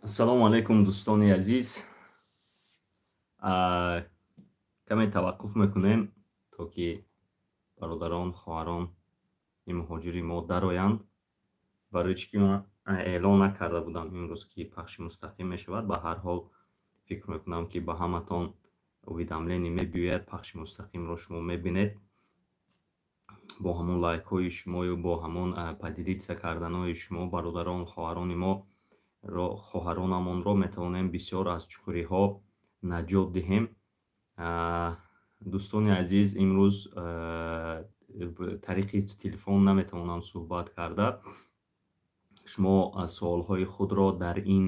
Ассалому алайкум дӯстони азиз. Каме таваққуф мекунем, то ки бародарон, хоҳарони муҳоҷири мо дароянд. Барои чӣ ки ман эълон накарда будам имрӯз ки пахши мустақим мешавад. Ба ҳар ҳол фикр мекунам ки ба ҳаматон уведомление мебиёяд, пахши мустақимро шумо мебинед. Бо ҳамон лайкҳои шумою бо ҳамон поделитсия карданои шумо бародарон, хоҳарони мо хоҳаронамонро метавонем бисёр аз чуқуриҳо наҷот диҳем. дӯстони азиз, имрӯз тариқи телефон наметавонам суҳбат карда. шумо суолҳои худро дар ин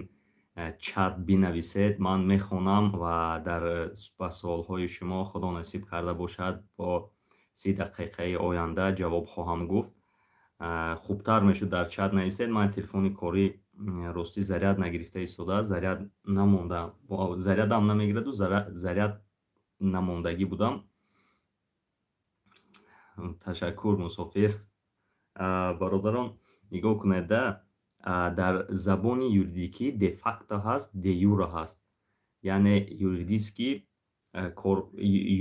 чат бинависед, ман мехонам ва ба суолҳои шумо худо насиб карда бошад бо 30 дақиқаи оянда ҷавоб хоҳам гуфт. хубтар мешуд дар чат нависед. ман телефони корӣ рости заряд нагирифта истодааст, заряд намонда, зарядам намегираду заряд намондагӣ будам. ташаккур мусофир. бародарон, нигоҳ кунеда, дар забони юридикӣ де факто ҳаст, де юра ҳаст. яъне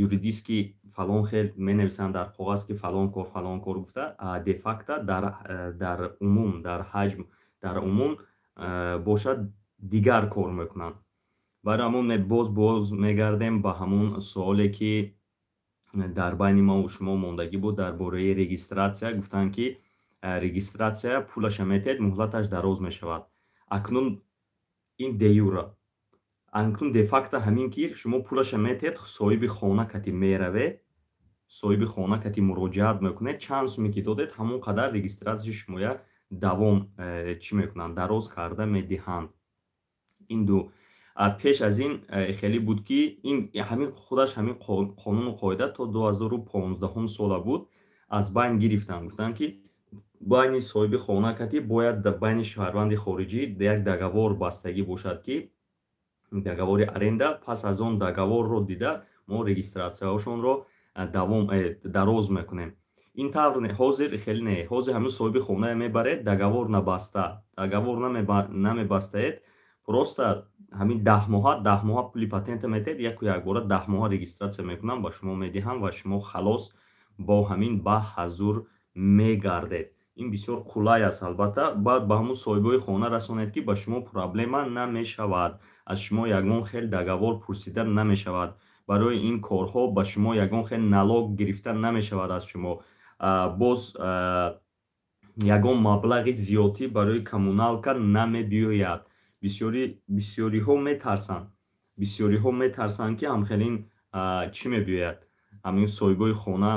юридиски фалон хел менависанд дар коғаз ки фалон кор гуфта, де факто дар умум, дар ҳаҷм, дар умум бошад дигар кор мекунанд. барои ҳамон боз мегардем ба ҳамон суоле ки дар байни ман шумо мондагӣ буд дар бораи регистратсия. гуфтанд ки регистратсия пулаша метед, муҳлаташ дароз мешавад. акнун ин де юра, акнун де факто ҳамин ки шумо пулаша метед, соҳиби хона кати меравед, соҳиби хона кати муроҷиат мекунед, чанд суме ки додед, ҳамон қадар регистратсияи шумоя давом чӣ мекунанд, дароз карда медиҳанд. ин ду пеш аз ин хеле буд ки ҳамин худаш ҳамин қонуну қоида то 2015 сола буд, аз байн гирифтанд. гуфтанд ки байни соҳиби хона кати бояд байни шаҳрванди хориҷӣ як договор бастагӣ бошад, ки договори аренда. пас аз он договорро дида мо регистратсияҳошонро дароз мекунем. ин тавр ҳозир хеле не. ҳозир ҳамин соҳиби хона мебаред, договор набаста, договор намебастаед, просто ҳамин 10 моҳа пули патента метед, якбора 10 моҳа регистратсия мекунам, ба шумо медиҳам ва шумо халос бо ҳамин ба ҳазур мегардед. ин бисёр қулай аст. албатта баъд ба ҳамун соҳибои хона расонед ки ба шумо проблема намешавад, аз шумо ягон хел договор пурсида намешавад, барои ин корҳо ба шумо ягон хел налог гирифта намешавад аз шумо, боз ягон маблағи зиёдӣ барои коммуналка намебиёяд. бисёриҳо метарсанд ки ҳамхелин чӣ мебиёяд, ҳамин соҳибои хона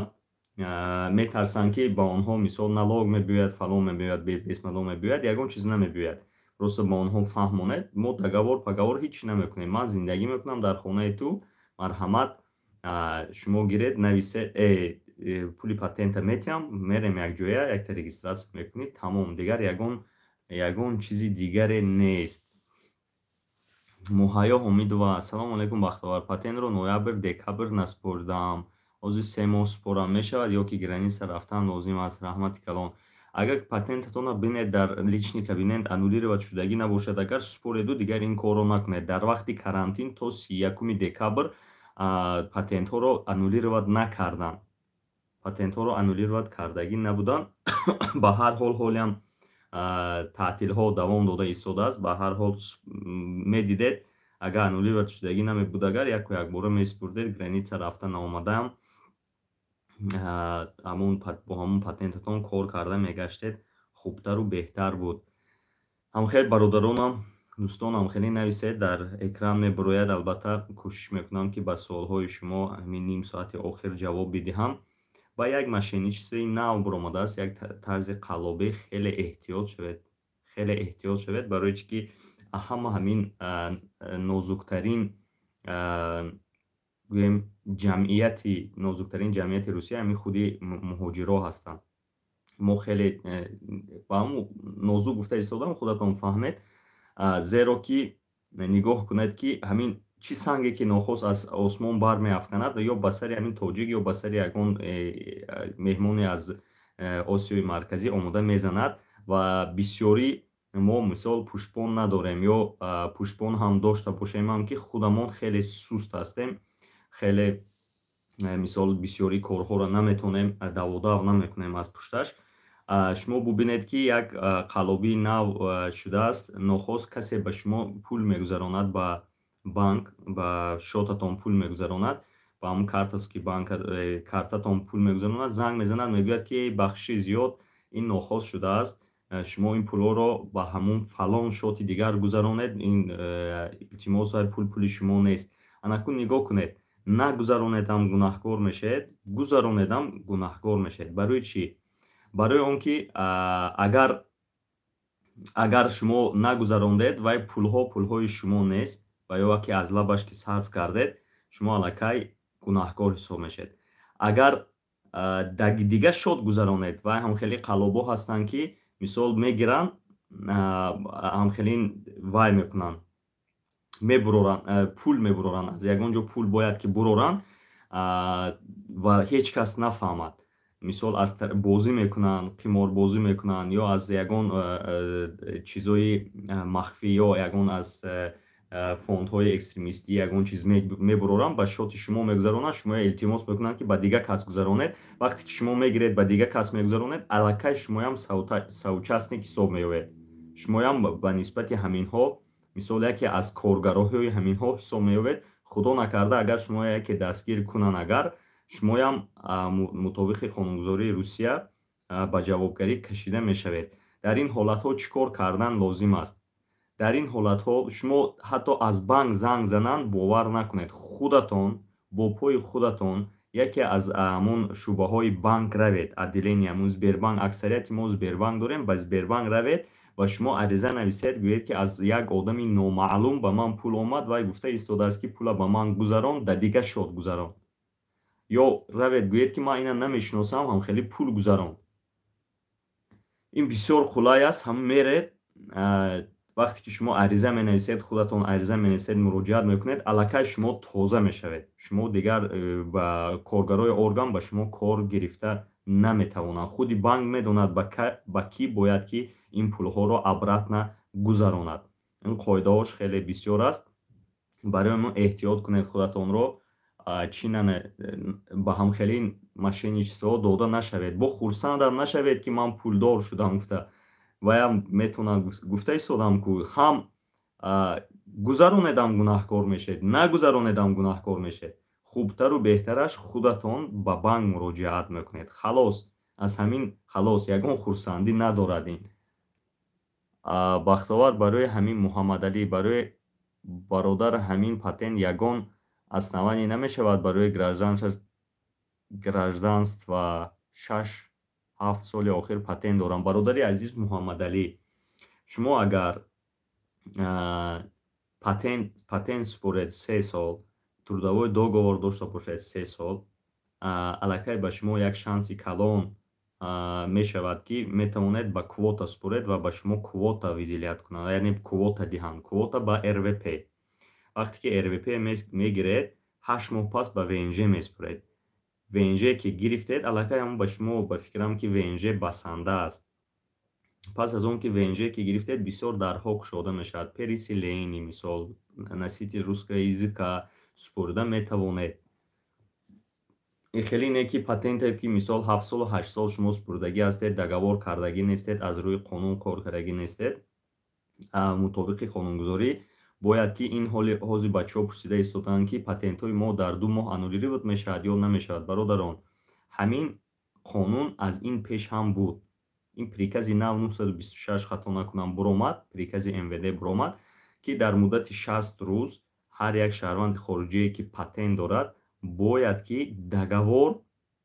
метарсанд ки ба онҳо мисол налог мебиёяд, фалон мебиёяд, бесмадом мебиёяд, ягон чиз намебиёяд. просто ба онҳо фаҳмонед, мо договор ҳеҷ намекунем, ман зиндагӣ мекунам дар хонаи ту, марҳамат, шумо гиред, нависед, пули патента метиҳам, мерем якҷоя, якта регистратсия мекунед, тамом, дигар ягон чизи дигаре нест. муҳайё ҳомидова: ассалому алайкум бахтовар, патентро ноябр декабр наспордам, ҳозир 3 моҳ спорам мешавад ё ки граница рафтан лозим аст? раҳмати калон. агар патентатонро бинед дар лични кабинет аннулировать шудагӣ набошад, агар спореду дигар ин корро накунед. дар вақти карантин то 31 декабр патентҳоро аннулировать накарданд, патентҳоро аннулировать кардагӣ набуданд. ба ҳар ҳол ҳолиам таътилҳо давом дода истодааст. ба ҳар ҳол медидед, агар аннулировать шудагӣ намебуд, агар якбора меспурдед, граница рафта наомадаам, бо ҳамон патентатон кор карда мегаштед, хубтару беҳтар буд. ҳамхел бародаронам, дӯстонам, хеле нависед, дар экран мебарояд. албатта кӯшиш мекунам ки ба суолҳои шумо ҳамин ним соати охир ҷавоб бидиҳам. ба як машини чизи нав баромадааст, як тарзи қаллобӣ. хеле эҳтиёт шавед, барои чӣ ки ҳамин нозуктарин ҷамъияти русия ҳамин худи муҳоҷиро ҳастанд. мо хеле ба ҳамун нозук гуфта истодам, худатон фаҳмед, зеро ки нигоҳ кунед ки ҳамин чӣ санге ки нохост аз осмон бармеафканад, ё ба сари ҳамин тоҷик ё ба сари ягон меҳмоне аз Осиёи марказӣ омода мезанад ва бисёрӣ мо мисол пуштбон надорем ё пуштбон ҳам дошта бошем ҳам ки худамон хеле суст ҳастем, хеле мисол бисёри корҳоро наметонем даводав намекунем аз пушташ. Шумо бубинед ки як қалоби нав шудааст, нохост касе ба шумо пул мегузаронад, ба банк, ба шотатон пул мегузаронад, ба ҳамун картаски картатон пул мегузаронад, занг мезанад, мегӯяд ки бахшиши зиёд ин нохост шудааст, шумо ин пулҳоро ба ҳамун фалон шоти дигар гузаронед, ин илтимос пули шумо нест. Анакун нигоҳ кунед, нагузаронедам гунаҳкор мешавед, гузаронедам гунаҳкор мешавед. Барои чӣ? Барои он ки агар шумо нагузарондед, вай пулҳои шумо нест ва ё ки аз лабаш ки сарф кардед, шумо аллакай гунаҳкор ҳисоб мешавед. Агар дига шот гузаронед, вай ҳамхеле қалобо ҳастанд ки мисол мегиранд, ҳамхеле вай мекунанд, мебуроранд, пул мебуроранд, аз ягон ҷо пул бояд ки буроранд ва ҳеҷ кас нафаҳмад. Мисол аз бозӣ мекунанд, қиморбозӣ мекунанд ё аз ягон чизҳои махфӣ ё ягон аз фондҳои экстремистӣ ягон чиз мебуроранд, ба шоти шумо мегузаронанд, шумо илтимос мекунанд ки ба дига кас гузаронед. Вақте ки шумо мегиред ба дига кас мегузаронед, аллакай шумоям соучастник ҳисоб меёбед. Шумоям ба нисбати ҳаминҳо, мисол яке аз коргароҳиҳои ҳаминҳо ҳисоб меёбед. худо накарда агар шумо яке дастгир кунанд, агар шумоям мутобиқи қонунгузории Русия ба ҷавобгарӣ кашида мешавед. Дар ин ҳолатҳо чӣ кор кардан лозим аст? Дар ин ҳолатҳо шумо ҳатто аз банк занг зананд, бовар накунед, худатон бо пои худатон яке аз ҳамон шуъбаҳои банк равед, отделение ҳамун Сбербанк, аксарияти мо Сбербанк дорем, ба Сбербанк равед ва шумо ариза нависед, гӯед ки аз як одами номаълум ба ман пул омад, вай гуфта истодааст ки пула ба ман гузарон, да дига шот гузарон. Ё равед гӯед ки ман ина намешиносам, ҳамхеле пул гузарон. ин бисёр қулай аст, ҳам меред. вақте ки шумо ариза менависед, худатон ариза менависед, муроҷиат мекунед, аллакай шумо тоза мешавед. Шумо дигар ба коргарои орган ба шумо кор гирифта наметавонанд. худи банк медонад ба кӣ бояд ки ин пулҳоро обратно гузаронад. ин қоидаҳош хеле бисёр аст. барои мо эҳтиёт кунед худатонро, ба ҳамхеле мошенничество дода нашавед. Бо хурсандам нашавед ки ман пулдор шудам гуфта. ваям метавонад гуфта истодам ку ҳам гузаронедам гунаҳкор мешавед, нагузаронедам гунаҳкор мешавед. хубтару беҳтараш худатон ба банк муроҷиат мекунед. халос, аз ҳамин халос, ягон хурсандӣ надорад. ин бахтовар барои ҳамин Муҳаммадалӣ, барои бародар ҳамин Патен ягон основание намешавад барои гражданства 6-7 соли охир патент дорам. Бародари азиз Муҳаммадалӣ, шумо агар патент супоред 3 сол, трудовой договор дошта бошед 3 сол, аллакай ба шумо як шанси калон мешавад ки метавонед ба квота супоред ва ба шумо квота видилият кунанд, яъне квота диҳанд, квота ба РВП. вақте ки РВП мегиред, 8 моҳ пас ба ВНЖ месупоред. ВНЖ ки гирифтед, аллакай ҳам ба шумо ба фикрам ки ВНЖ басанда аст. пас аз он ки ВНЖ ки гирифтед, бисёр дарҳо кушода мешавад. переселение, мисол носитель русского языка супорида метавонед. хеле не ки патенте ки мисол 7 сол 8 сол шумо супурдагӣ ҳастед, договор кардагӣ нестед, аз рӯи қонун кор кардагӣ нестед. мутобиқи қонунгузорӣ бояд ки ин ҳози бачаҳо пурсида истоданд ки патентҳои мо дар 2 моҳ аннулировать мешавад ё намешавад. бародарон, ҳамин қонун аз ин пеш ҳам буд. ин прикази нав 926 хато накунам буромад, прикази МВД буромад ки дар муддати 60 рӯз ҳар як шаҳрванди хориҷие ки патент дорад бояд ки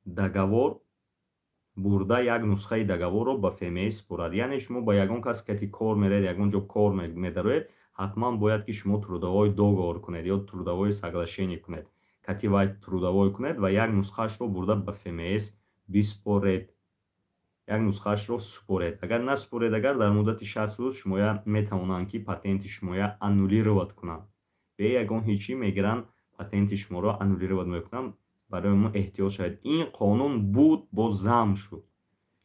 договор бурда як нусхаи договорро ба ФМС супорад. яъне шумо ба ягон кас ки кор меред, ягон ҷо кор медароед, ҳатман бояд ки шумо трудовой договор кунед ё трудовое соглашение кунед. кати вай трудовой кунед ва як нусхаашро бурда ба ФМС биспоред. як нусхаашро супоред. агар насупоред, агар дар муддати 60 рӯз шумоя метавонанд ки патенти шумоя аннулировать кунанд. бе ягон ҳечӣ мегиранд, патенти шуморо аннулировать мекунанд. барои мо эҳтиёт шавед. ин қонун буд, боз зам шуд.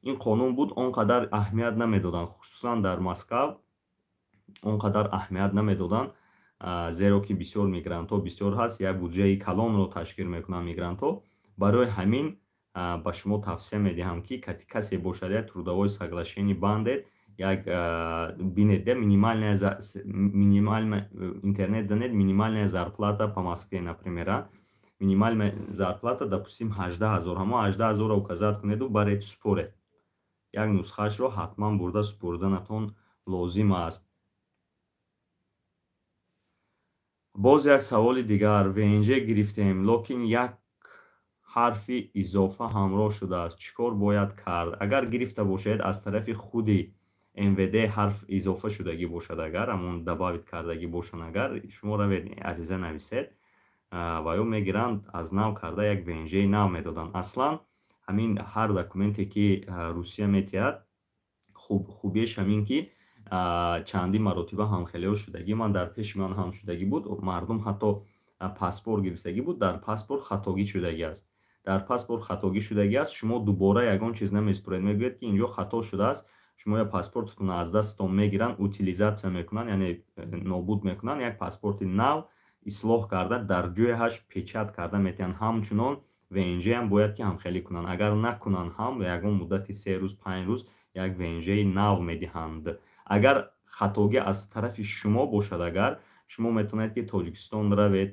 ин қонун буд, он қадар аҳамият намедоданд, хусусан дар Москав. он қадар аҳамият намедоданд, зеро ки бисёр мигрантҳо бисёр ҳаст, як буҷаи калонро ташкил мекунанд мигрантҳо. Барои ҳамин ба шумо тавсия медиҳам, ки касе бошад як трудовое соглашение бандед, як бинед минимальная интернет занед, минимальная зарплата по Москве, например, минимальная зарплата, допустим, 18 000, ҳамо 18 000 указат кунеду баред супоред. Як нусхаашро ҳатман бурда супурданатон лозим аст. боз як саволи дигар. ВНЖ гирифтем, локин як ҳарфи изофа ҳамроҳ шудааст. Чӣ кор бояд кард? Агар гирифта бошед аз тарафи худи МВД ҳарф изофа шудагӣ бошад, агар ҳамон дабавит кардагӣ бошанд, агар шумо равед ариза нависед ва ё мегиранд аз нав карда як ВНЖ-и нав медоданд. Аслан ҳамин ҳар документе ки Русия метиҳад, хубиеш ҳамин ки чандин маротиба ҳамхелиҳо шудагӣ, ман дар пеши ман ҳам шудагӣ буд, мардум ҳатто паспорт гирифтагӣ буд, дар паспорт хатогӣ шудагӣ аст. Дар паспорт хатогӣ шудагӣ аст, шумо дубора ягон чиз намеспуред, мегӯед ки инҷо хато шудааст, шумо я паспортатонро аз дасттон мегиранд, утилизатсия мекунанд, яъне нобуд мекунанд, як паспорти нав ислоҳ карда дар ҷояш печат карда метиҳанд. Ҳамчунон ВНЖ ҳам бояд ки ҳамхелӣ кунанд. Агар накунанд ҳам ягон муддати 3 рӯз 5 рӯз як ВНЖ-и нав медиҳанд. Агар хатогӣ аз тарафи шумо бошад, агар шумо метавонед ки Тоҷикистон равед,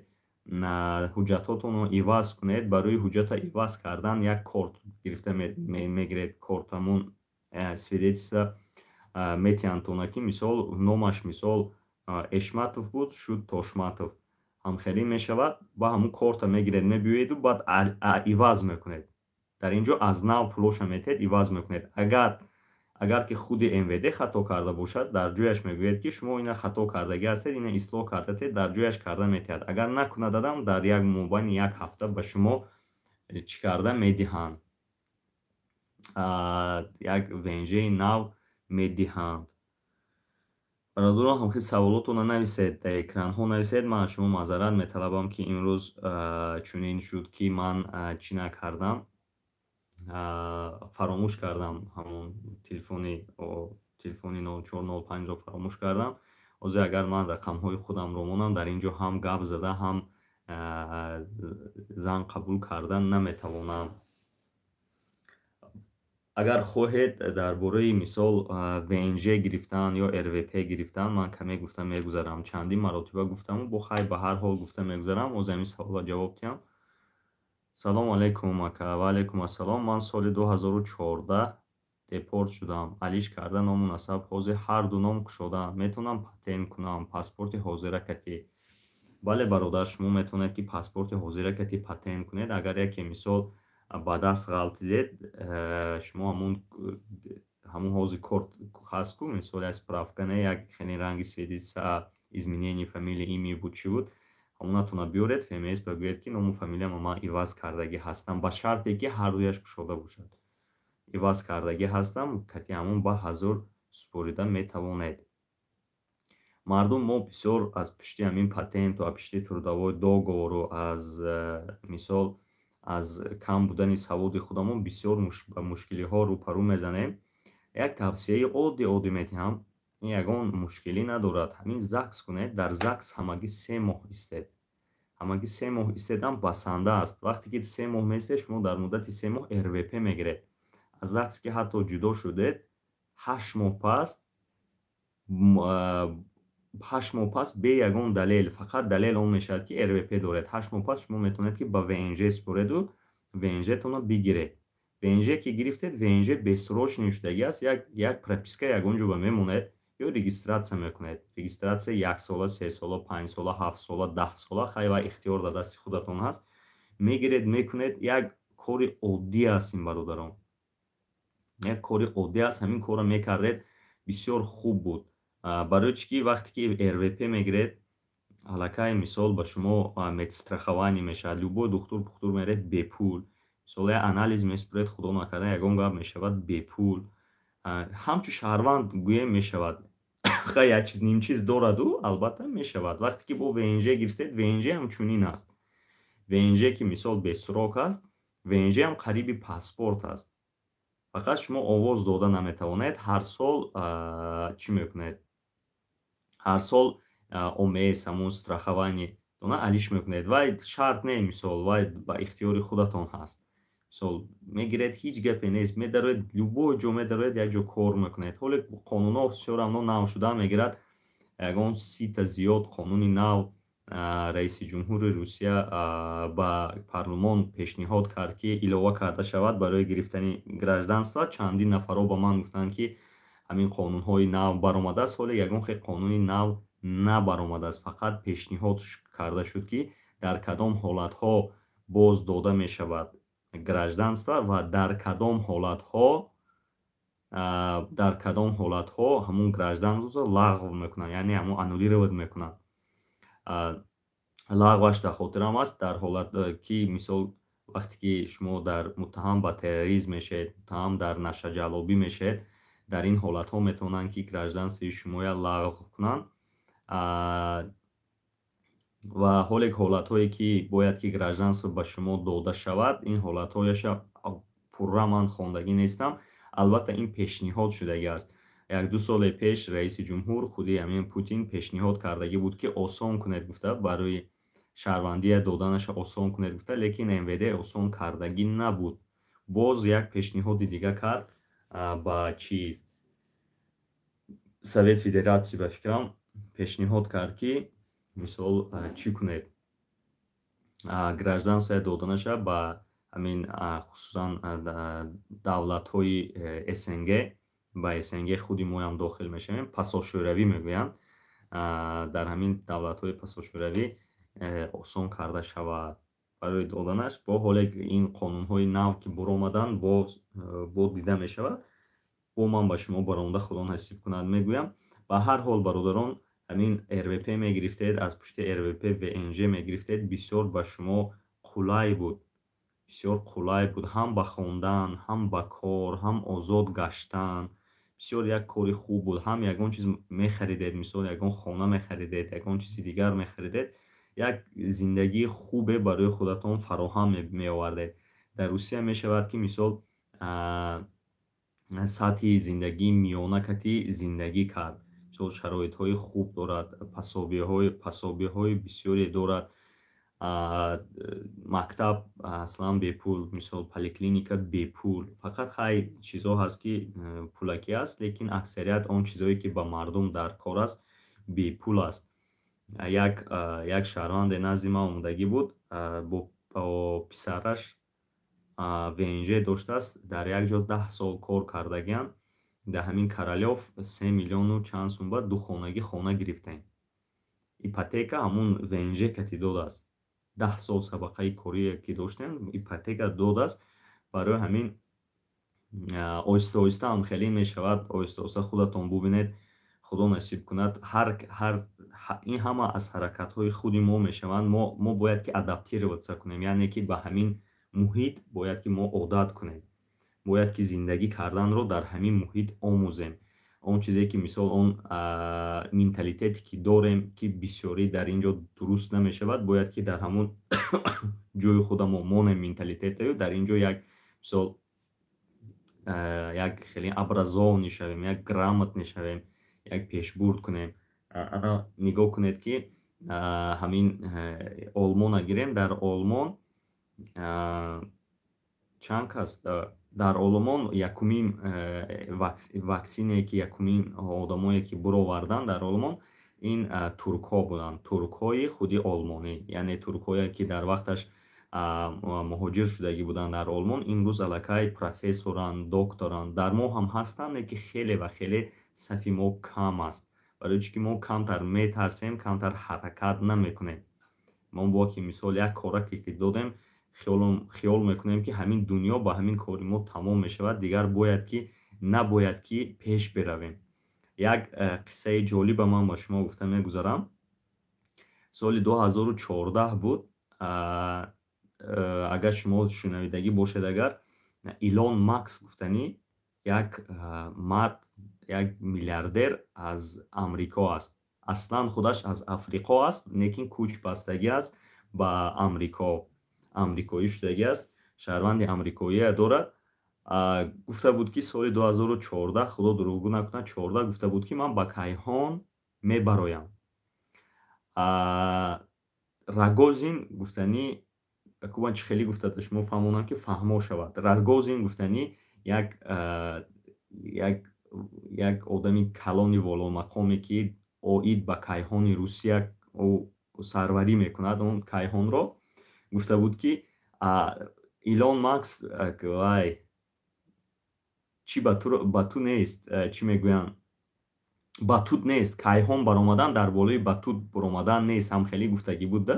ҳуҷҷатотонро иваз кунед. Барои ҳуҷҷата иваз кардан як корт гирифта мегиред, корт ҳамон свидетельство метиҳандтона, ки мисол номаш мисол Эшматов буд, шуд Тошматов, ҳамхелӣ мешавад, ба ҳамун корта мегиред, мебиёеду баъд иваз мекунед. Дар инҷо аз нав пулоша метиҳед, иваз мекунед. Агар ки худи МВД хато карда бошад, дар ҷояш мегӯяд ки шумо ина хато кардагӣ ҳастед, ина ислоҳ кардатед, дар ҷояш карда метиҳад. Агар накунад адам, дар як мобайни як ҳафта ба шумо чӣ карда медиҳанд, як ВНЖ-и нав медиҳанд. бародарон, ҳамхи саволотонро нависед, дар экранҳо нависед. Ман аз шумо маъзарат металабам, ки имрӯз чунин шуд, ки ман чӣ накардам, фаромӯш кардам ҳамон телефони 0405-ро фаромӯш кардам. ҳозир агар ман рақамҳои худамро монам, дар ин ҷо ҳам гап зада, ҳам занг қабул карда наметавонам. агар хоҳед дар бораи мисол ВНЖ гирифтан ё РВП гирифтан, ман каме гуфта мегузарам, чандин маротиба гуфтаму бохай ба ҳар ҳол гуфта мегузарам. ҳозир ҳамин саволро ҷавоб диҳам. салом алейкум ака. ва алейкум ассалом. Ман соли 2014 депорт шудам. Алиш карда ному насаб, ҳозир ҳарду ном кушодам. Метавонам патент кунам паспорти ҳозиракатӣ? Бале бародар, шумо метавонед ки паспорти ҳозиракатӣ патент кунед. Агар яке мисол ба даст ғалтидед, шумо ҳамун ҳозир корт ҳаст ку, мисол як справка, не як хеле ранги свидетельство изменение фамилия, имя буд чӣ буд, ҳамонатона биёред, ФМС бигӯед ки ному фамилияам ман иваз кардагӣ ҳастам, ба шарте ки ҳардуяш кушода бошад. Иваз кардагӣ ҳастам, кати ҳамон ба ҳазор супорида метавонед. мардум мо бисёр аз пишти ҳамин патенту аз пишти трудовой договору аз мисол аз кам будани саводи худамон бисёр ба мушкилиҳо рӯпарӯ мезанем. Як тавсияи оддӣ метиҳам, ин ягон мушкилӣ надорад. Ҳамин ЗАГС кунед, дар ЗАГС ҳамагӣ 3 моҳ истед. ҳамагӣ 3 моҳ истедам басанда аст. вақте ки 3 моҳ меистед, шумо дар муддати 3 моҳ РВП мегиред. аз ЗАГС ки ҳатто ҷудо шудед, 8 моҳ пас 8 моҳ пас бе ягон далел, фақат далел он мешавад ки РВП доред. 8 моҳ пас шумо метавонед ки ба ВНЖ супореду ВНЖтонро бигиред. ВНЖ ки гирифтед, ВНЖ бессрочный шудагӣ аст. як прописка ягон ҷо ба мемонед ё регистратсия мекунед. Регистратсия 1 сола, 3 сола, 5 сола, 7 сола, 10 сола, хайва ихтиёр дар дасти худатон ҳаст. Мегиред, мекунед. Як кори оддӣ аст ин бародарон. Як кори оддӣ аст. Ҳамин корро мекардед, бисёр хуб буд. барои чӣ ки вақте ки РВП мегиред, аллакай мисол ба шумо медстрахование мешавад. Любой духтур пухтур меред бепул. мисол як анализ месупуред, худо накарда ягон гап мешавад бепул. ҳамчун шаҳрванд гӯем мешавад. хай як чиз нимчиз дораду, албатта мешавад. вақте ки бо ВНЖ гирифтед, ВНЖ ҳам чунин аст. ВНЖ ки мисол бесрок аст, ВНЖ ҳам қариби паспорт аст. фақат шумо овоз дода наметавонед. ҳар сол чӣ мекунед? ҳар сол омес ҳамун страхование алиш мекунед. Вай шарт не, мисол вай ба ихтиёри худатон ҳаст. Мисол мегиред, ҳеҷ гапе нест, медароед любой ҷо медароед як ҷо кор мекунед. ҳоле қонунҳо всё равно нав шуда, мегирад ягон 30 та зиёд қонуни нав раиси ҷумҳури Русия ба парлумон пешниҳод кард, ки илова карда шавад барои гирифтани гражданства. Чандин нафарҳо ба ман гуфтанд, ки ҳамин қонунҳои нав баромадааст, ҳоле ягон хел қонуни нав набаромадааст. Фақат пешниҳод карда шуд, ки дар кадом ҳолатҳо боз дода мешавад гражданства ва дар кадом ҳолатҳо ҳамун гражданство лағв мекунанд, яъне ҳамун аннулировать мекунанд. лағваш дар хотирам аст, дар ҳолат ки мисол вақте ки шумо дар муттаҳам ба терроризм мешавед, муттаҳам дар нашаҷалобӣ мешавед, дар ин ҳолатҳо метавонанд ки гражданствои шумоя лағв кунанд. ва ҳоле ҳолатҳое ки бояд ки гражданство ба шумо дода шавад, ин ҳолатҳояша пурра ман хондагӣ нестам. Албатта ин пешниҳод шудагӣ аст. 1-2 соли пеш раиси ҷумҳур худи ҳамин Путин пешниҳод кардагӣ буд, ки осон кунед гуфта, барои шаҳрвандия доданаша осон кунед гуфта, лекин МВД осон кардагӣ набуд. Боз як пешниҳоди дига кард ба чиз Совет Федератсия, ба фикрам пешниҳод кард, ки мисол чӣ кунед, гражданствоя дода наша ба ҳамин хусусан давлатҳои СНГ, ба СНГ худи моям дохил мешавем, пасошӯравӣ мегӯянд, дар ҳамин давлатҳои пасошӯравӣ осон карда шавад барои доданаш. Бо ҳоле ин қонунҳои нав ки баромаданд, бо дида мешавад. бо ман ба шумо баромада худо насиб кунад мегӯям. Ба ҳар ҳол бародарон, ҳамин РВП мегирифтед, аз пушти РВП ВНЖ мегирифтед, бисёр ба шумо қулай буд, бисёр қулай буд, ҳам ба хондан, ҳам ба кор, ҳам озод гаштан. бисёр як кори хуб буд. Ҳам ягон чиз мехаридед, мисол ягон хона мехаридед, ягон чизи дигар мехаридед, як зиндагии хубе барои худатон фароҳам меовардед. Дар Русия мешавад, ки мисол сатҳи зиндагии миёна кати зиндагӣ кард. мисол шароитҳои хуб дорад, пособиҳои бисёре дорад, мактаб аслан бепул, мисол поликлиника бепул. Фақат хай чизҳо ҳаст, ки пулакӣ аст, лекин аксарият он чизҳое, ки ба мардум дар кор аст, бепул аст. як шаҳрванде назди ман омадагӣ буд, бо писараш ВНЖ доштааст, дар як ҷо 10 сол кор кардагианд. дар ҳамин Королёв 3 миллиону чанд сум ба духонагӣ хона гирифтаем. ипотека ҳамун ВНЖ кати додааст. 10 сол сабақаи корие ки доштем, ипотека додааст. барои ҳамин оҳиста оҳиста ҳам хеле мешавад. оҳиста оҳиста худатон бубинед, худо насиб кунад. ин ҳама аз ҳаракатҳои худи мо мешаванд. мо бояд ки адаптироваться кунем, яъне ки ба ҳамин муҳит бояд ки мо одат кунем. бояд ки зиндагӣ карданро дар ҳамин муҳит омӯзем. он чизе ки мисол он менталитете ки дорем, ки бисёрӣ дар ин ҷо дуруст намешавад, бояд ки дар ҳамун ҷои худамон монем менталитетаю, дар ин ҷо як мисол як хеле образованӣ шавем, як грамотнӣ шавем, як пешбурд кунем. нигоҳ кунед, ки ҳамин Олмона гирем. дар Олмон чанд кас дар Олмон якумин ваксине ки якумин одамое ки буроварданд дар Олмон, ин туркҳо буданд, туркҳои худи олмонӣ, яъне туркҳое ки дар вақташ муҳоҷир шудагӣ буданд дар Олмон, имрӯз аллакай профессоранд, докторанд. дар мо ҳам ҳастанд, ки хеле ва хеле сафи мо кам аст, барои чӣ ки мо камтар метарсем, камтар ҳаракат намекунем. мо бо ки мисол як кораке ки додем, хиёл мекунем, ки ҳамин дунё ба ҳамин кори мо тамом мешавад, дигар набояд ки пеш биравем. як қиссаи ҷолиба ман ба шумо гуфта мегузарам. соли 2014 буд. агар шумо шунавидагӣ бошед, агар Илон Макс гуфтанӣ як мард, як миллиардер аз Амрико аст. Аслан худаш аз Африқо аст, лекин кӯч бастагӣ аст ба Амрико. амрикоӣ шудагӣ аст, шаҳрванди амрикоие дорад. гуфта буд, ки соли 2014, худо дурӯғгӯ накунад, 14 гуфта буд, ки ман ба Кайҳон мебароям. Рагозин гуфтани кӯбан чӣ хеле гуфтада шумо фаҳмонам ки фаҳмо шавад. Рагозин гуфтани як одами калони воломақоме ки оид ба кайҳони Русия сарварӣ мекунад он кайҳонро гуфта буд ки Илон Макс вай чӣ ба ту нест, чӣ мегӯянд, ба туд нест, кайҳон баромадан дар болои ба туд баромадан нест. Ҳамхелӣ гуфтагӣ будда.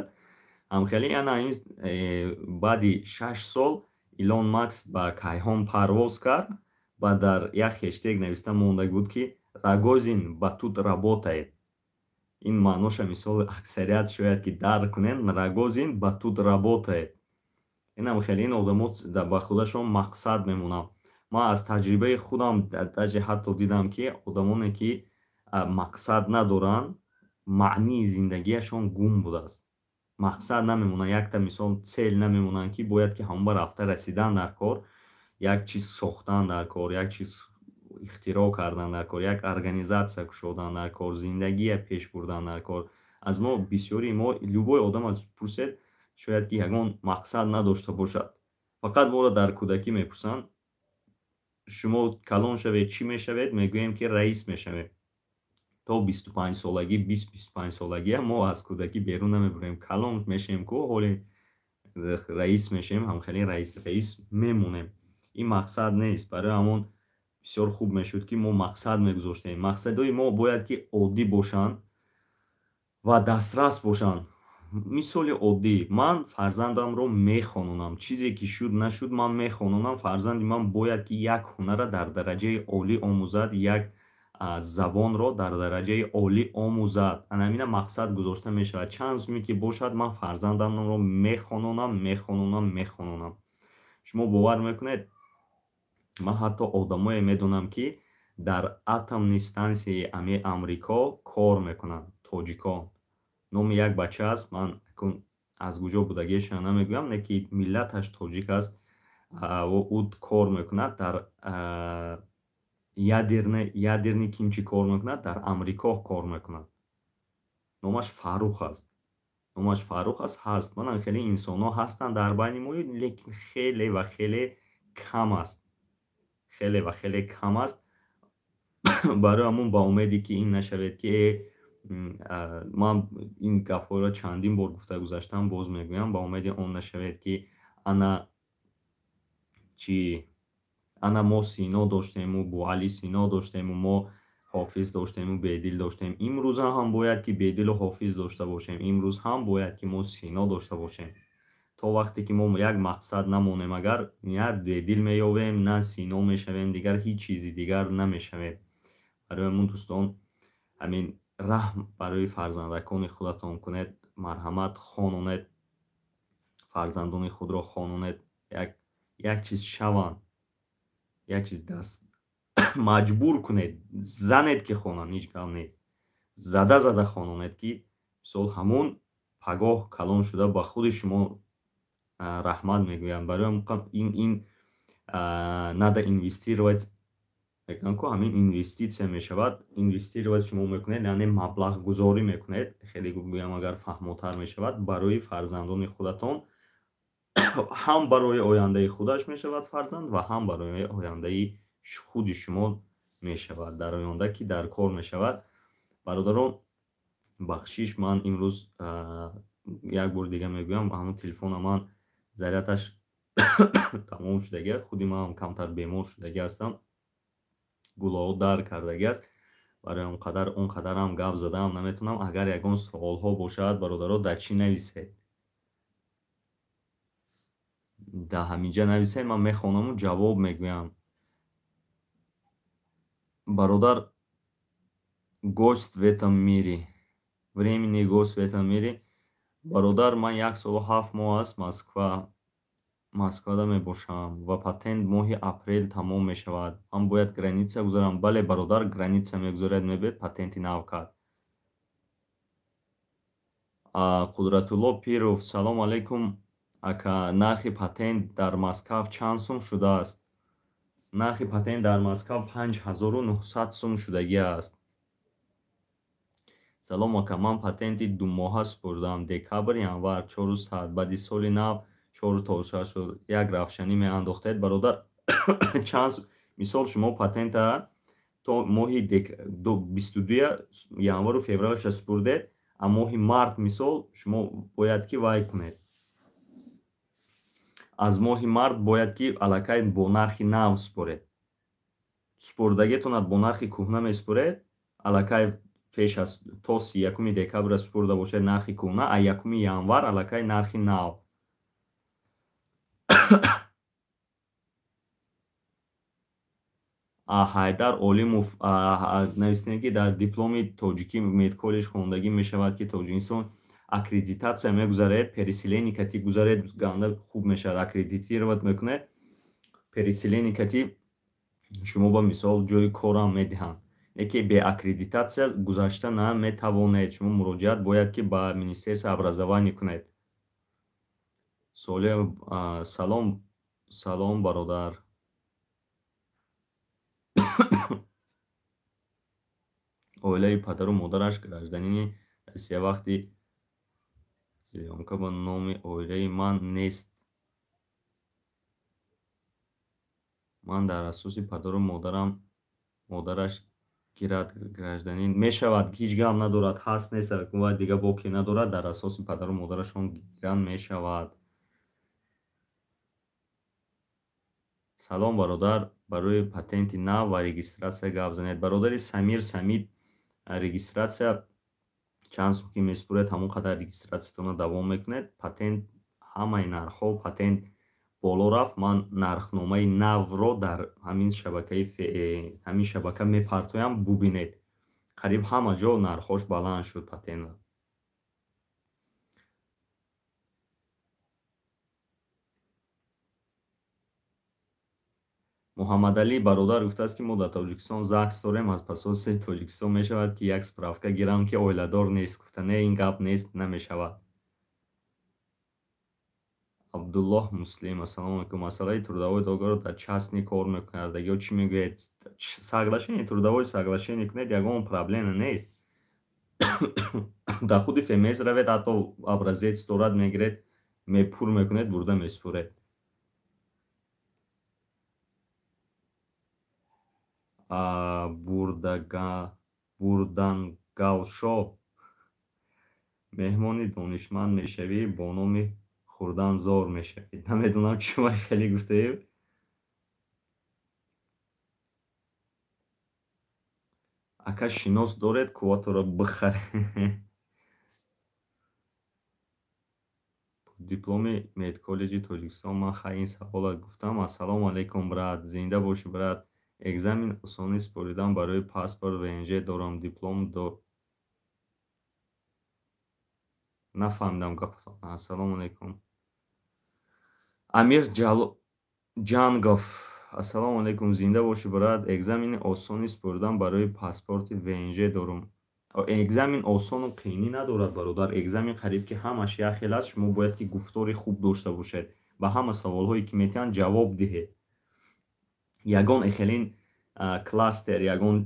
Ҳамхелӣ яна баъди 6 сол Илон Макс ба кайҳон парвоз кард ва дар як хештег нависта мондаги буд ки Рагозин ба туд работает. Ин маъноша мисол аксарият шояд ки дарк кунед. Рагозин ба туд работает. Ин ҳамхелӣ ин одамо ба худашон мақсад мемонанд. Ман аз таҷрибаи худам даҷа ҳатто дидам ки одамоне ки мақсад надоранд маънии зиндагиашон гум будааст. Мақсад намемонанд, якта мисол цел намемонанд ки бояд ки ҳамон ба рафта расидан дар кор, як чиз сохтан дар кор, як чиз ихтироъ кардан дар кор, як организатсия кушодан дар кор, зиндагия пеш бурдан дар кор. Аз мо бисёри мо любой одам аз пурсед шояд ки ягон мақсад надошта бошад. Фақат моро дар кӯдакӣ мепурсанд шумо калон шавед чӣ мешавед? Мегӯем ки раис мешавем. То 25 солагӣ 20-25 солагия мо аз кӯдакӣ берун намебурем. Калон мешавем ку ҳоли раис мешавем, ҳамхеле раис мемонем. Ин мақсад нест. Барои ҳамон бисёр хуб мешуд ки мо мақсад мегузоштем. Мақсадҳои мо бояд ки оддӣ бошанд ва дастрас бошанд. Мисоли оддӣ, ман фарзандамро мехононам. Чизе ки шуд нашуд ман мехононам. Фарзанди ман бояд ки як ҳунара дар дараҷаи олӣ омӯзад, як забонро дар дараҷаи олӣ омӯзад. Ана ҳамина мақсад гузошта мешавад. Чанд зуми ки бошад ман фарзандамро мехононам. Шумо бовар мекунед ман ҳатто одамое медонам ки дар атомни стансияи Амрико кор мекунанд. Тоҷикон. номи як бача аст. Ман аз куҷо будагиашам намегӯям, не ки миллаташ тоҷик аст. Ӯ кор мекунад дар ядерни кимчи кор мекунад, дар Амрико кор мекунад. Номаш Фаррух аст. Ҳаст. Манам хеле инсонҳо ҳастанд дар байни мо, лекин хеле ва хеле кам аст. Хеле ва хеле кам аст. Барои ҳамон ба умеди ки ин нашавед ки ман ин гапҳоро чандин бор гуфта гузаштам, боз мегӯям, ба умеди он нашавед ки ана мо Сино доштему, Буали Сино доштему, мо ҳофиз доштему, бедил доштем. Имрӯз ҳам бояд ки бедилу ҳофиз дошта бошем. Имрӯз ҳам бояд ки мо Сино дошта бошем. То вақте ки мо як мақсад намонем, агар на бедил меёвем, на Сино мешавем, дигар ҳеҷ чизи дигар намешавем. барои ҳамон дӯстон, ҳамин раҳм барои фарзандакони худатон кунед. Марҳамат хононед. Фарзандони худро хононед. Як чиз шаванд. Як чиз даст маҷбур кунед. Занед ки хонанд, ҳеҷ гап нест. Зада хононед ки мисол ҳамон пагоҳ калон шуда ба худи шумо раҳмат мегӯям. Барои ин надо инвестировать ку ҳамин инвеститсия мешавад. Инвестировать шумо мекунед, яъне маблағгузорӣ мекунед. Хеле гӯям агар фаҳмотар мешавад барои фарзандони худатон. ҳам барои ояндаи худаш мешавад фарзанд ва ҳам барои ояндаи худи шумо мешавад. Дар оянда ки дар кор мешавад. бародарон, бахшиш, ман имрӯз як бор дига мегӯям, ҳамон телефона ман зарядаш тамом шудагиаст. худи манам камтар бемор шудагӣ ҳастам. гулоҳо дар кардагӣ аст. барои он қадарам гап задам наметавонам. Агар ягон суолҳо бошад, бародаро дар чӣ нависед? Дар ҳаминҷа нависед, ман мехонаму ҷавоб мегӯям. Бародар, гост в этом мире. Временный гост в этом мире. Бародар, ман 1 солу 7 моҳ аст Москвада мебошам ва патент моҳи апрел тамом мешавад. Ман бояд граница гузарам. Бале, бародар, граница мегузаред, мебояд патенти нав кард. Қудратулло Пиров, салом алейкум. Ака, нархи патент дар Москав чанд сум шудааст? Нархи патент дар Москав 5900 сум шудагӣ аст. Салом ака, ман патенти 2 моҳа супурдам. Декабр, январ 4 саат. Баъди соли нав 4 тоша шуд. Як рафшанӣ меандохтед, бародар. Чанд мисол шумо патента то моҳи 22 январу февралша супурдед, а моҳи март мисол шумо бояд ки вай кунед. Аз моҳи март бояд ки аллакай бо нархи нав супоред. Супурдагитонад бо нархи кӯҳна месупуред, аллакай пеш аз то 31 декабр супурда бошед нархи кӯҳна, а 1 январ аллакай нархи нав. Ҳайдар Олимов навистем ки дар дипломи тоҷикӣ медколлеж хондагӣ мешавад ки Тоҷикистон аккредитатсия мегузаред, переселени кати гузаред, ганда хуб мешавад, аккредитировать мекунед. Переселени кати шумо ба мисол ҷои корам медиҳанд. Яке бе аккредитатсия гузашта наметавонед. Шумо муроҷиат бояд ки ба Министерствои образованӣ кунед. Салом бародар. оилаи падару модараш гражданини Россия вақти зиёнка ба номи оилаи ман нест. Ман дар асоси падару модараш гирад гражданин мешавад. Ҳеҷ гап надорад, ҳаст нест, вай дига боки надорад, дар асоси падару модарашон гиранд мешавад. Салом бародар, барои патенти нав ва регистратсия гап занед. Бародари Самир Самид, регистратсия чанд сум ки месупуред, ҳамон қадар регистратсиятона давом мекунед. Патент ҳамаи нархҳо, патент боло рафт. Ман нархномаи навро дар ҳамин шабака мепартоям, бубинед. Қариб ҳама ҷо нархҳош баланд шуд патентро. Муҳаммадалӣ бародар гуфтааст ки мо дар Тоҷикистон ЗАГС дорем, аз пасоси Тоҷикистон мешавад ки як справка гирам ки оиладор нест. Гуфта не, ин гап нест, намешавад. Абдуллоҳ Муслим, ассалому алайкум. Масъалаи трудовой договорро дар частни кор мекардагиҳо чӣ мегӯед? Соглашение, трудовое соглашение кунед, ягон проблема нест. Дар худи ФМС равед, ҳатто образец дорад, мегиред, пур мекунед, бурда месупуред. Бурдангалшо, меҳмони донишманд мешавӣ, бо номи хурдан зор мешавӣ. Намедонам чӣ вай хеле гуфтаед. Ака шинос доред, кувватро бихаре. Дипломи медколлеҷи Тоҷикистон ман ин саволат гуфтам. Ассалому алайкум брат, зинда бошӣ брат. Экзамен осони супоридан барои паспорт ВНЖ дорам, диплом нафаҳмидам гапатон. Ассалому алайкум. Амир Ҷангов, ассалому алайкум, зинда бошӣ брат. Экзамени осони супоридан барои паспорти ВНЖ дорам. Экзамен осону қиинӣ надорад бародар. Экзамен қариб ки ҳамаш як хел аст. Шумо бояд ки гуфтори хуб дошта бошед, ба ҳама саволҳое ки метиҳанд ҷавоб диҳед. Ягон эхелин кластер, ягон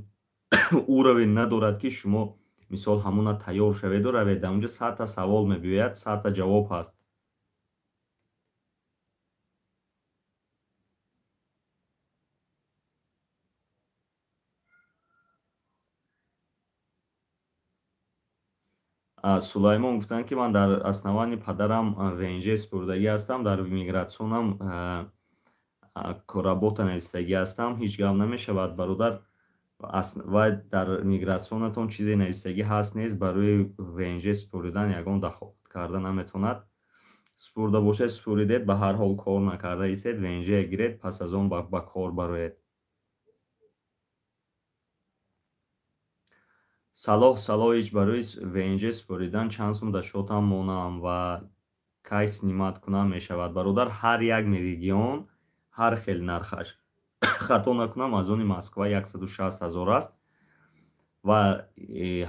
уровень надорад ки шумо мисол ҳамона тайёр шаведу равед, дар унҷа 100 та савол мебиёяд, 100 та ҷавоб ҳаст. Сулаймон гуфтанд ки ман дар основани падарам ВНЖ супурдагӣ ҳастам, дар мигратсионам работа навистагӣ ҳастам. Ҳеҷ гап намешавад бародар. Вай дар мигратсионатон чизе навистагӣ ҳаст нест, барои ВНЖ супуридан ягон дахолат карда наметавонад. Супурда бошед, супуридед, ба ҳар ҳол кор накарда истед, ВНЖ гиред, пас аз он ба кор бароед. Салоҳич, барои ВНЖ супуридан чанд сум дар шотам монам ва кай снимат кунам мешавад? Бародар, ҳар як регион ҳар хел нархаш. Хато накунам, аз они Москва 160 000 аст ва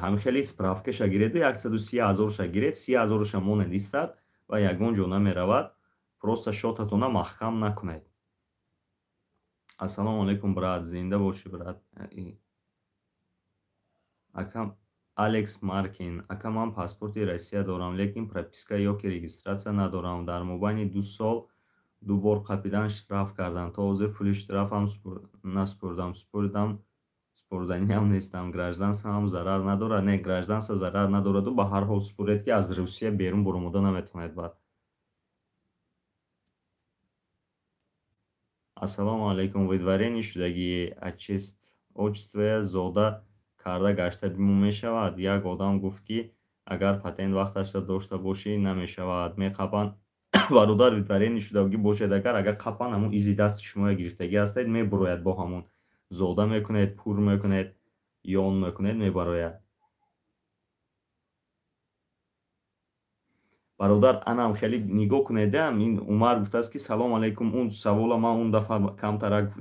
ҳамихели справкаша гиреду 130 000ша гиред, 30 000ша монед истад ва ягон ҷо намеравад. Просто шотатона маҳкам накунед. Ассалому алайкум брат, зинда бошӣ брат. Акам Алекс Маркин: ака ман паспорти Россия дорам, лекин прописка ё ки регистратсия надорам. Дар мобайни 2 сол 2 бор қапидан штраф карданд. То ҳозир пули штрафам наспурдам. Спурданиам нестам. Гражданствам зарар надорад? Не, гражданство зарар надораду, ба ҳар ҳол спуред ки аз Русия берун баромада наметавонед. Баъд ассалому алайкум. Видварени шудагии отчестве зода карда гашта бимун мешавад? Як одам гуфт ки агар патент вақташро дошта бошӣ намешавад, меқапанд. бародар, видварени шудагӣ бошед, агар қапан ҳамун изи дасти шумоя гирифтагӣ ҳастед, мебарояд бо ҳамун зода мекунед, пур мекунед, ён мекунед, мебарояд. бародар, анам хеле нигоҳ кунедам. Ин Умар гуфтааст ки салому алайкум. Он савола ман он дафъа камтарак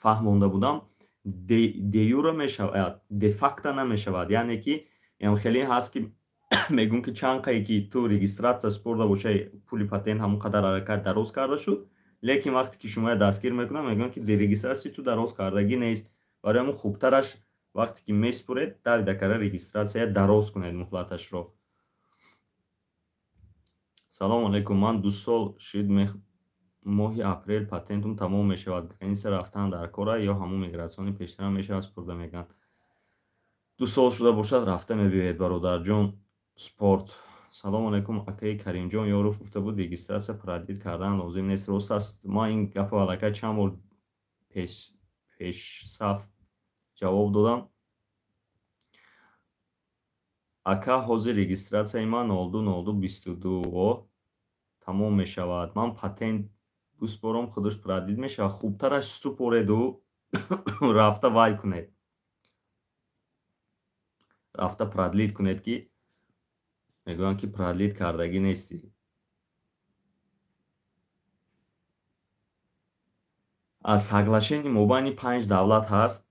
фаҳмонда будам. Де юра мешавад, де факта намешавад. Яъне ки хеле ҳаст ки мегӯн ки чанд қае ки ту регистратсия спурда бошай, пули патент ҳамон қадар ҳаракат дароз карда шуд, лекин вақте ки шумоя дастгир мекунад, мегӯянд ки дерегистратсияи ту дароз кардагӣ нест. Барои ҳамон хубтараш вақте ки меспуред, давидакара регистратсия дароз кунед муҳлаташро. салому алайкум. Ман 2 сол шуд моҳи апрел патентум тамом мешавад. Граниса рафтан дар кора ё ҳамун мигратсиони пештарам мешавад спурда мегӯянд? 2 сол шуда бошад, рафта мебиёед, бародарҷон. Спорт. салому алайкум. Акаи Каримҷон Ёров гуфта буд регистратсия продлит кардан лозим нест. Рост аст. Ман ин гапро аллакай чанд бор пешсаф ҷавоб додам. ака ҳозир регистратсияи ман 020222 тамом мешавад. Ман патент бусборам, худаш продлит мешавад. хубтараш супореду рафта вай кунед, рафта продлит кунед, ки мегӯянд ки продлит кардагӣ нестӣ. аз соглашени мобайни 5 давлат ҳаст: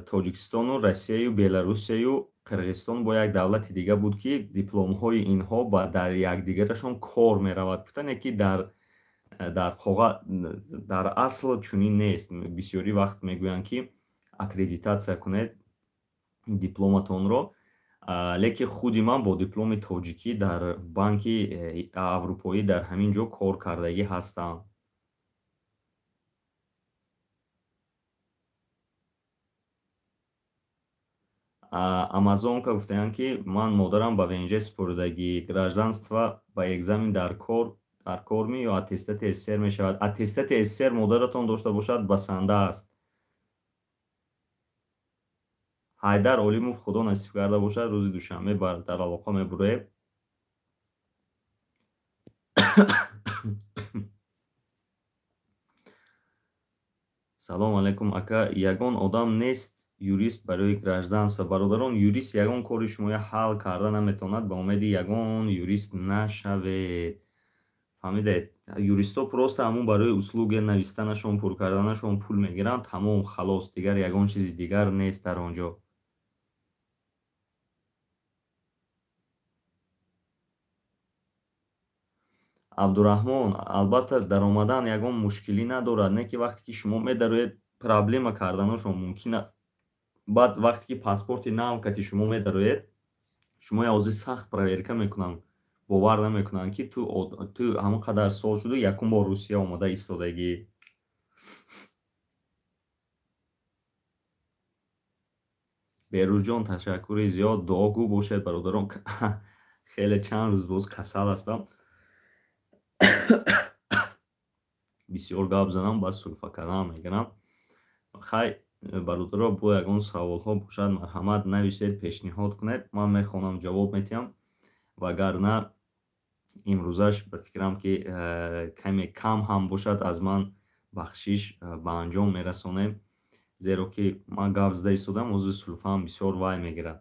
Тоҷикистону, Россияю, Беларусияю, Қирғизистон бо як давлати дига буд ки дипломҳои инҳо дар якдигарашон кор меравад. Гуфтане ки дар асл чунин нест. Бисёри вақт мегӯянд ки аккредитатсия кунед дипломатонро, лекин худи ман бо дипломи тоҷикӣ дар банки аврупоӣ дар ҳамин ҷо кор кардагӣ ҳастам. Амазонка гуфтаянд ки ман модарам ба ВНЖ супурдагӣ, гражданство ба экзамен дар корми ё аттестати СССР мешавад? Аттестати СССР модаратон дошта бошад, басанда аст. Ҳайдар Олимов, худо насиб карда бошад, рӯзи душанбе дар алоқа мебуроем. салому алайкум. ака, ягон одам нест юрист барои гражданство? Бародарон, юрист ягон кори шумоя ҳал карда наметавонад. ба умеди ягон юрист нашавед. фаҳмидед? Юристо просто ҳамун барои услуги навистанашон, пур карданашон пул мегиранд. Тамом, халос. Дигар ягон чизи дигар нест дар он ҷо. Абдураҳмон: албатта даромадан ягон мушкилӣ надорад. Не ки вақте ки шумо медароед, проблема карданашон мумкин аст. баъд вақте ки паспорти навкати шумо медароед, шумоя ҳозир сахт проверка мекунанд. Бовар намекунанд ки ту ҳамон қадар сол шуду якум бор Русия омада истодагӣ. Берӯзҷон, ташаккури зиёд. Дуогӯ бошед, бародарон. Хеле чанд рӯз боз касал ҳастам. бисёр гап задам, бас сурфа кардан мегирам. Хай, бародаро, бо ягон саволҳо бошад, марҳамат нависед, пешниҳод кунед, ман мехонам, ҷавоб медиҳам. Вагарна имрӯзаш ба фикрам ки каме кам ҳам бошад, аз ман бахшиш ба анҷом мерасонем. Зеро ки ман гап зада истодам, ҳозир сулфаам бисёр вай мегирад,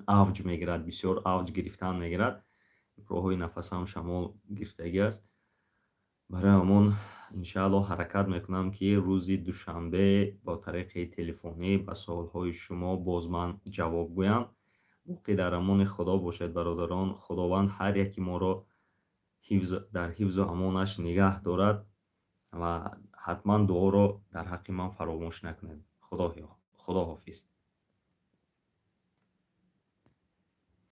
авҷ мегирад, бисёр авҷ гирифтан мегирад. роҳҳои нафасам шамол гирифтагӣ аст. барои ҳамон иншааллоҳ ҳаракат мекунам ки рӯзи душанбе бо тариқи телефонӣ ба суолҳои шумо боз ман ҷавоб гӯям. боқӣ дар амони худо бошед, бародарон. худованд ҳар яки моро дар ҳифзу амонаш нигаҳ дорад ва ҳатман дуоро дар ҳаққи ман фаромӯш накунед. худо ҳофиз.